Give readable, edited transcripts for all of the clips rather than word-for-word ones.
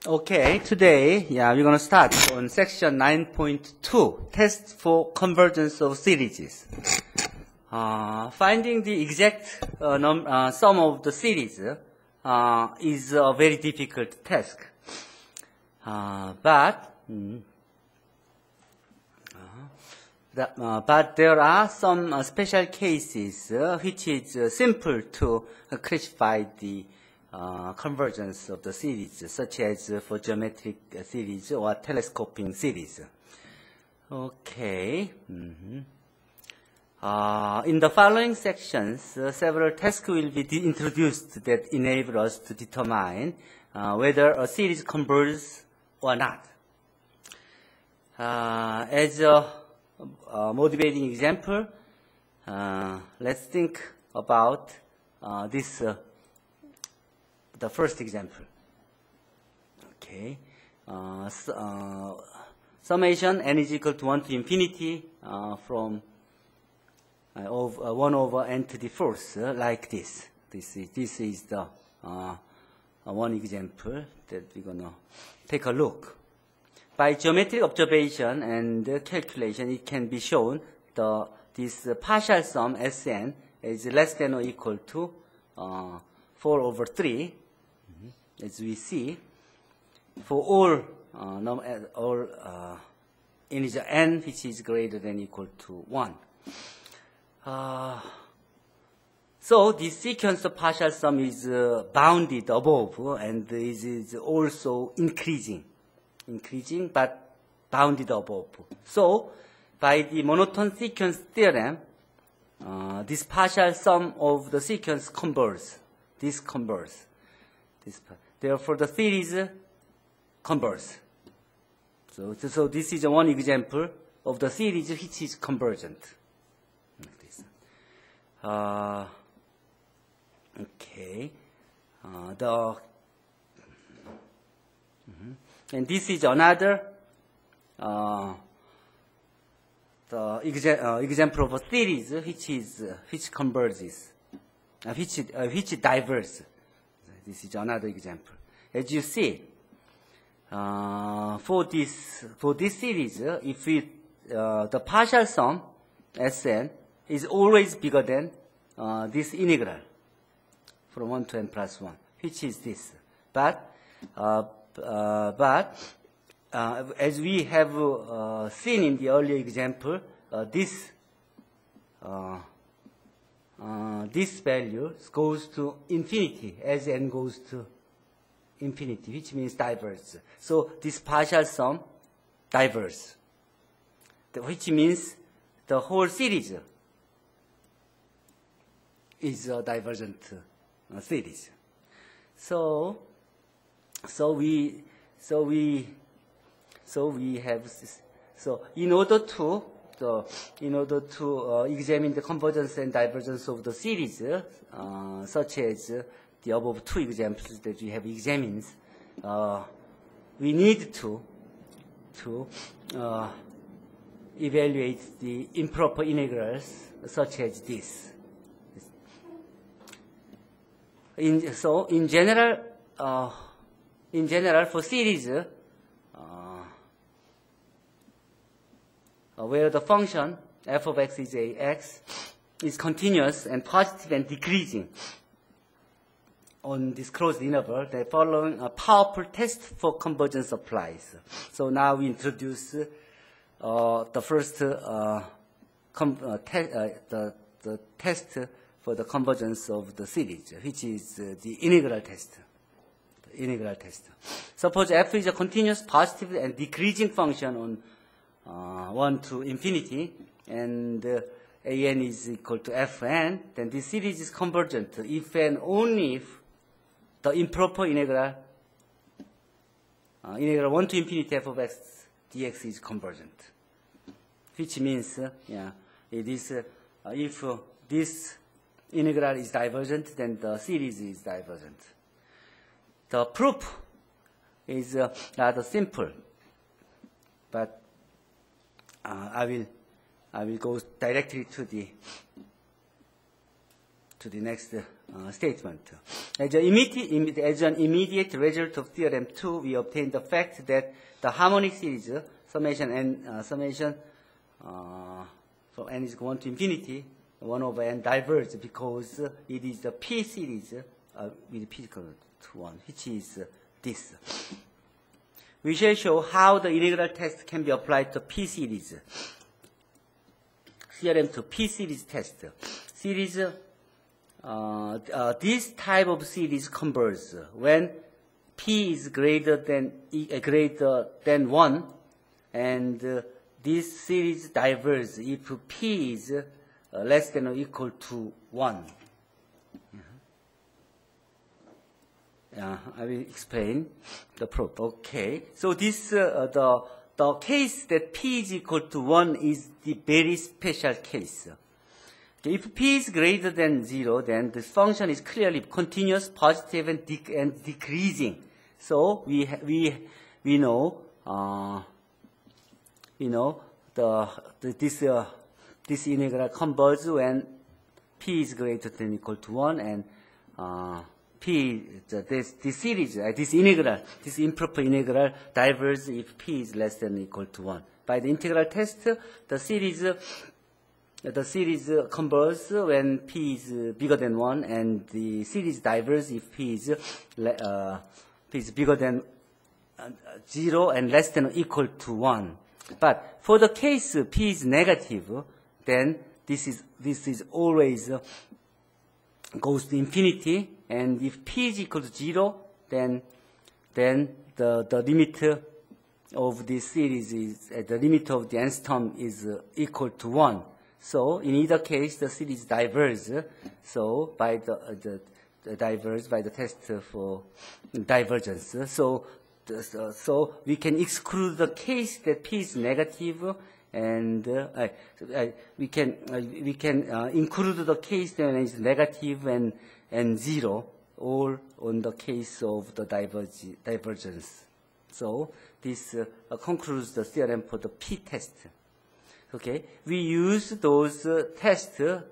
Okay, today, we're going to start on section 9.2, test for convergence of series. Finding the exact sum of the series is a very difficult task. But there are some special cases which is simple to classify the convergence of the series, such as for geometric series or telescoping series. Okay. In the following sections, several tasks will be introduced that enable us to determine whether a series converges or not. As a motivating example, let's think about this. The first example. Okay. Summation n is equal to 1 to infinity from 1 over n to the fourth, like this. This is the one example that we're going to take a look. By geometric observation and calculation, it can be shown this partial sum Sn is less than or equal to 4 over 3. As we see, for all integer n which is greater than or equal to 1. So this sequence of partial sum is bounded above and is also increasing but bounded above. So by the monotone sequence theorem, this partial sum of the sequence converges. This converges. Therefore, the series converges. So this is one example of the series which is convergent. Like this. Okay. And this is another example of a series which converges, which diverges. This is another example. As you see, for this series, if the partial sum Sn is always bigger than this integral from 1 to n plus 1, which is this. But as we have seen in the earlier example, this value goes to infinity as n goes to infinity, which means diverges. So this partial sum diverges, which means the whole series is a divergent series. So in order to examine the convergence and divergence of the series, such as the above two examples that we have examined, we need to evaluate the improper integrals such as this. In general, for series where the function f of x is ax is continuous and positive and decreasing on this closed interval, the following a powerful test for convergence applies. So now we introduce the first the test for the convergence of the series, which is the integral test. Suppose f is a continuous positive and decreasing function on 1 to infinity, and an is equal to fn, then this series is convergent if and only if the improper integral 1 to infinity f of x dx is convergent. Which means, it is if this integral is divergent, then the series is divergent. The proof is rather simple, but I will go directly to the to the next statement. As an immediate result of theorem 2, we obtain the fact that the harmonic series summation n from n is 1 to infinity 1 over n diverges because it is the P series with P equal to 1, which is this. We shall show how the integral test can be applied to P series. Theorem to P series test. Series, this type of series converges when P is greater than 1, and this series diverges if P is less than or equal to 1. I will explain the proof. Okay. So this the case that P is equal to 1 is the very special case. Okay, if P is greater than 0, then this function is clearly continuous, positive, and decreasing. So we know this integral converges when P is greater than or equal to 1, and this series, this integral, this improper integral diverges if P is less than or equal to 1. By the integral test, the series converges when P is bigger than 1, and the series diverges if P is bigger than 0 and less than or equal to 1. But for the case P is negative, then this is always goes to infinity, and if P is equal to 0, then the limit of this series is the limit of the nth term is equal to 1. So in either case, the series diverges. So by the diverge by the test for divergence. So we can exclude the case that P is negative, and we can include the case that is negative and 0, all on the case of the divergence. So this concludes the theorem for the P test. Okay, we use those tests to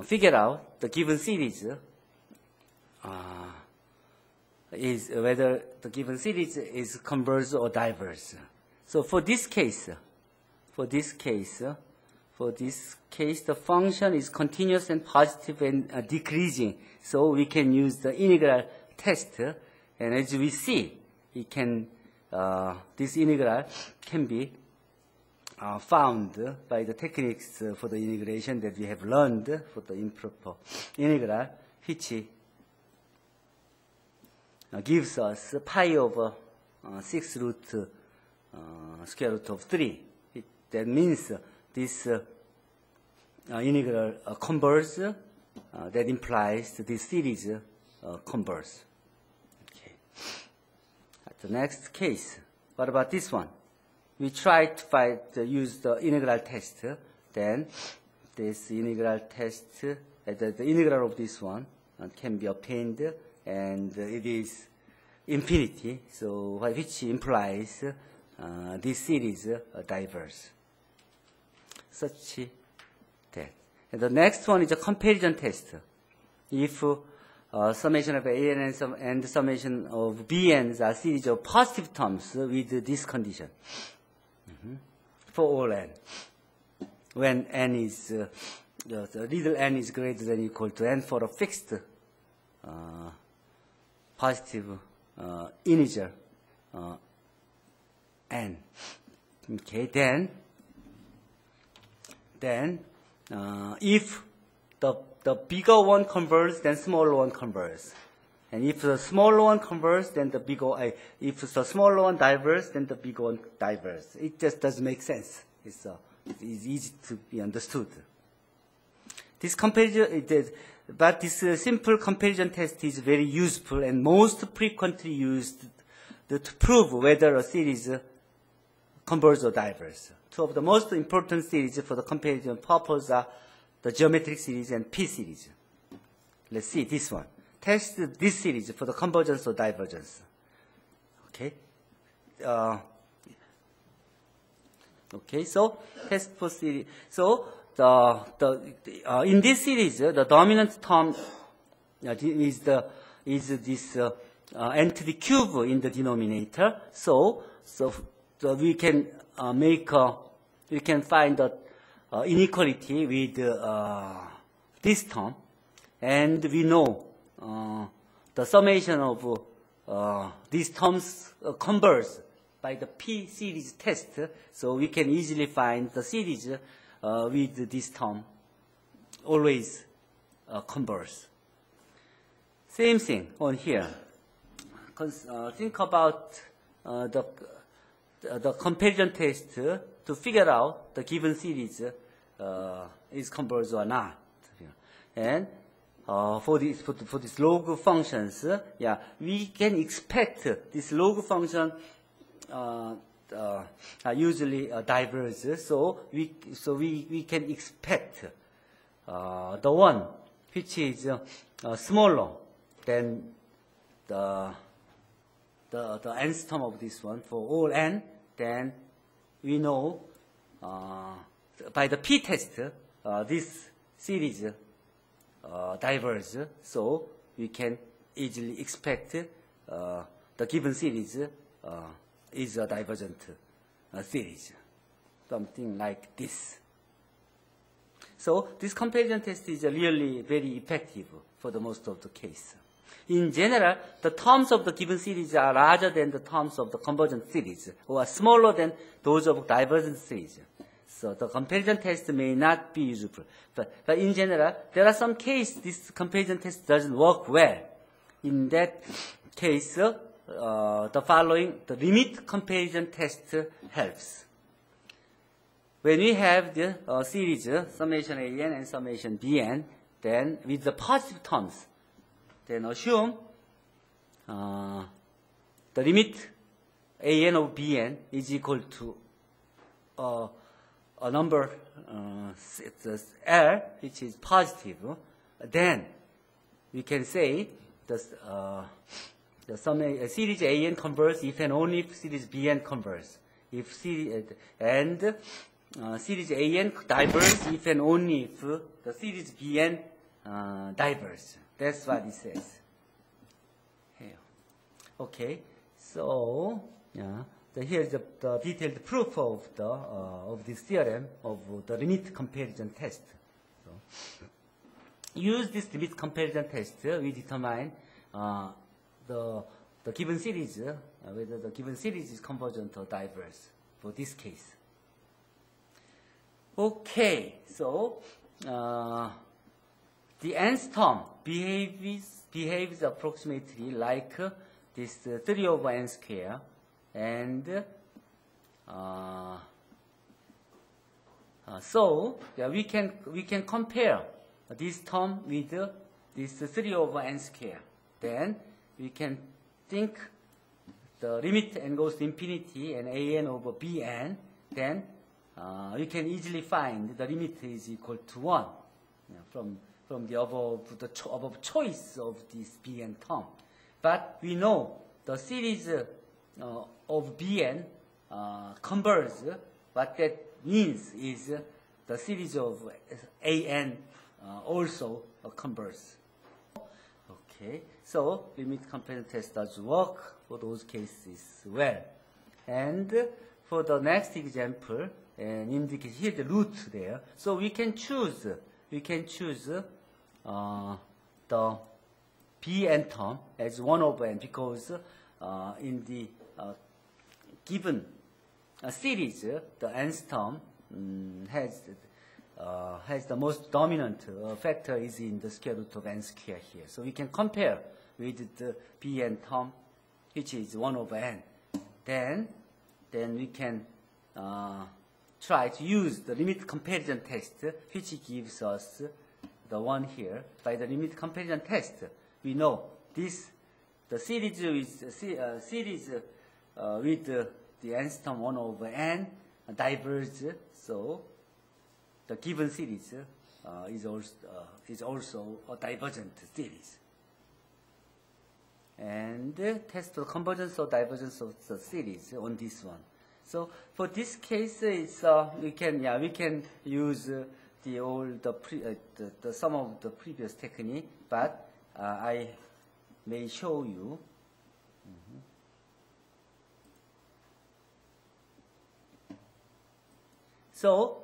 figure out the given series is whether the given series is converges or diverges. So for this case, the function is continuous and positive and decreasing. So we can use the integral test, and as we see, it can this integral can be found by the techniques for the integration that we have learned for the improper integral, which gives us pi over 6 root square root of 3. That means this integral converges. That implies this series converges. Okay. The next case, what about this one? We try to use the integral test. Then this integral test, the integral of this one can be obtained, and it is infinity. So which implies this series diverges. Such that. And the next one is a comparison test. If summation of AN and summation of BNs are series of positive terms with this condition for all n. When n is, the little n is greater than or equal to n for a fixed positive integer n. Okay, then if the bigger one converges, then smaller one converges. And if the smaller one converges, then the bigger, if the smaller one diverges, then the bigger one diverges. It just doesn't make sense. It's easy to be understood. This comparison, but this simple comparison test is very useful and most frequently used to prove whether a series converges or diverges. Two of the most important series for the comparison purpose are the geometric series and P series. Let's see this one. Test this series for the convergence or divergence. Okay. Okay. So test for series. So in this series, the dominant term is this entity cube in the denominator. So we can we can find the inequality with this term, and we know the summation of these terms converges by the P series test. So we can easily find the series with this term always converges. Same thing on here. Think about the comparison test to figure out the given series is converged or not. And for this log functions, we can expect this log function usually diverge. So we can expect the one which is smaller than the nth term of this one for all n. Then we know by the p test this series diverge. So we can easily expect the given series is a divergent series, something like this. So this comparison test is really very effective for the most of the case. In general, the terms of the given series are larger than the terms of the convergent series, or are smaller than those of divergent series. So the comparison test may not be useful. But in general, there are some cases this comparison test doesn't work well. In that case, the limit comparison test helps. When we have the series, summation an and summation bn, then with the positive terms, then assume the limit an of bn is equal to a number L, which is positive. Then we can say the series an converges if and only if series bn converges. If series an diverges if and only if the series bn diverges. That's what it says here. Okay, so here's the detailed proof of this theorem of the limit comparison test. So, use this limit comparison test, we determine the given series, whether the given series is convergent or diverse for this case. Okay, so the nth term behaves approximately like this 3 over n square, and so we can compare this term with this 3 over n square. Then we can think the limit n goes to infinity and an over bn. Then we can easily find the limit is equal to 1 from the above choice of this bn term. But we know the series of bn converges. What that means is the series of an also converges. Okay, so limit comparison test does work for those cases well. And for the next example, and indicate here the root there. So we can choose the bn term as 1 over n, because in the given series, the nth term has the most dominant factor is in the square root of n square here. So we can compare with the bn term, which is 1 over n. Then we can try to use the limit comparison test, which gives us the one here. By the limit comparison test, we know the series with the nth term 1 over n diverges. So the given series is also a divergent series. And test the convergence or divergence of the series on this one. So for this case, it's we can use the some of the previous technique, but I may show you. So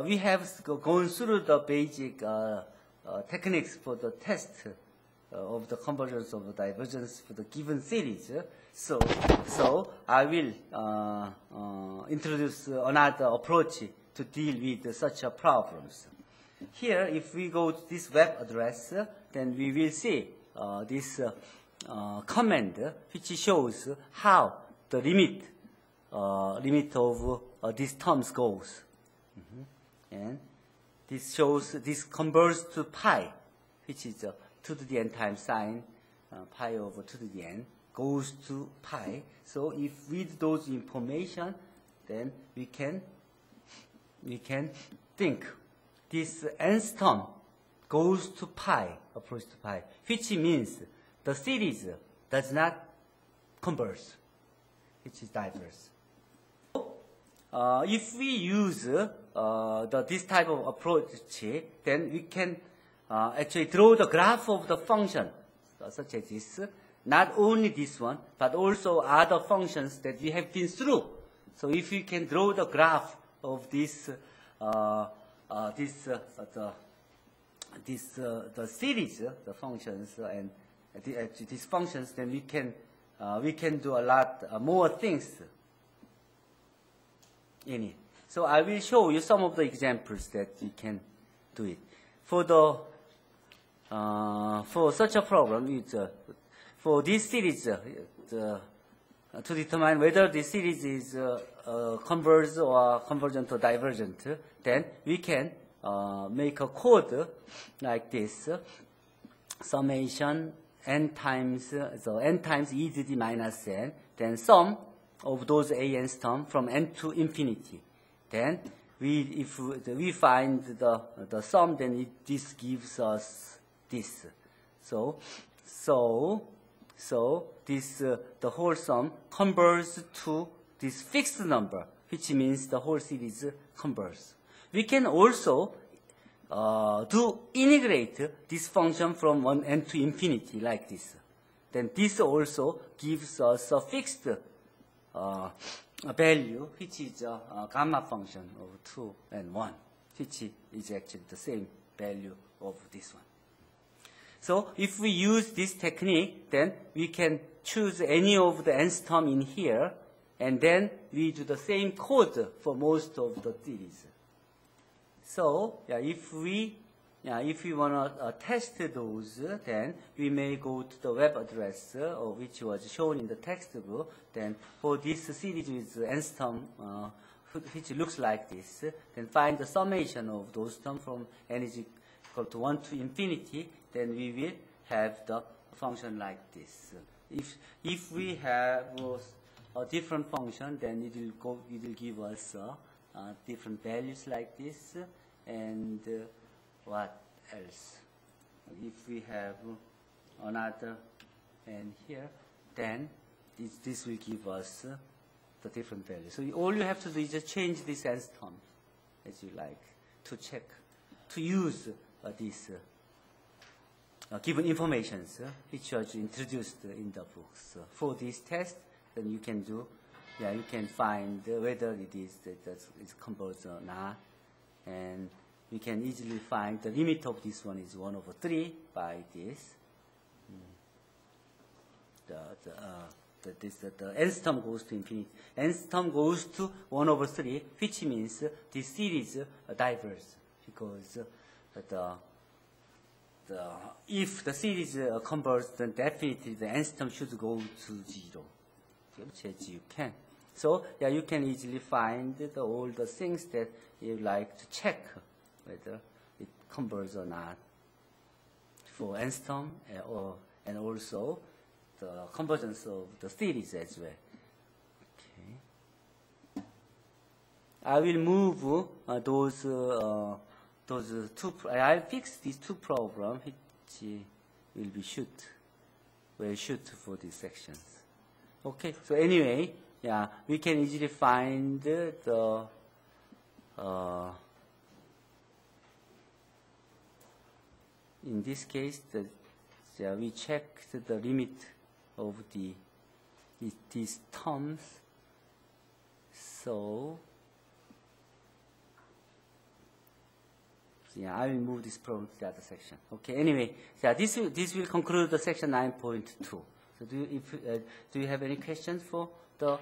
we have gone through the basic techniques for the test of the convergence of divergence for the given series. So I will introduce another approach to deal with such problems. Here, if we go to this web address, then we will see this command which shows how the limit of these terms goes. And this shows, this converts to pi, which is 2 to the n times sine pi over 2 to the n, goes to pi. So if with those information, then we can think this nth term goes to pi, approach to pi, which means the series does not converge, which is diverse. If we use this type of approach, then we can actually draw the graph of the function, such as this. Not only this one, but also other functions that we have been through. So if we can draw the graph of this, the series, the functions, and these functions, then we can do a lot more things in it. So I will show you some of the examples that you can do it. For such a problem, for this series, to determine whether this series is converged or convergent or divergent, then we can make a code like this: summation n times n times e to the minus n, then sum of those a terms from n to infinity. Then if we find the sum, then this gives us this. So this the whole sum converges to this fixed number, which means the whole series converges. We can also integrate this function from 1n to infinity like this. Then this also gives us a fixed value, which is a gamma function of 2 and 1, which is actually the same value of this one. So if we use this technique, then we can choose any of the nth term in here, and then we do the same code for most of the series. So if we want to test those, then we may go to the web address which was shown in the textbook. Then for this series with nth term, which looks like this, then find the summation of those terms from n is equal to 1 to infinity. Then we will have the function like this. If we have a different function, then it will give us different values like this. And what else? If we have another n here, then this will give us the different values. So all you have to do is just change this nth term as you like to check, to use these given informations which are introduced in the books. For this test, then you can do, you can find whether it is it's converged or not, and you can easily find the limit of this one is 1 over 3 by this. The nth term goes to infinity. Nth term goes to 1 over 3, which means this series diverges, because if the series converges, then definitely the nth term should go to 0, as you can. So you can easily find all the things that you like to check whether it converges or not for nth term, and also the convergence of the series as well. Okay. I will move those two. I'll fix these two problems, which will be shoot for these sections. Okay. So anyway, we can easily find the in this case, we checked the limit of these terms. So, yeah, I will move this problem to the other section. Okay. Anyway, yeah, this will conclude the section 9.2. So, do you have any questions for the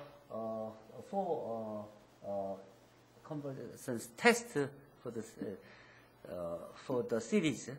convergence test for the series?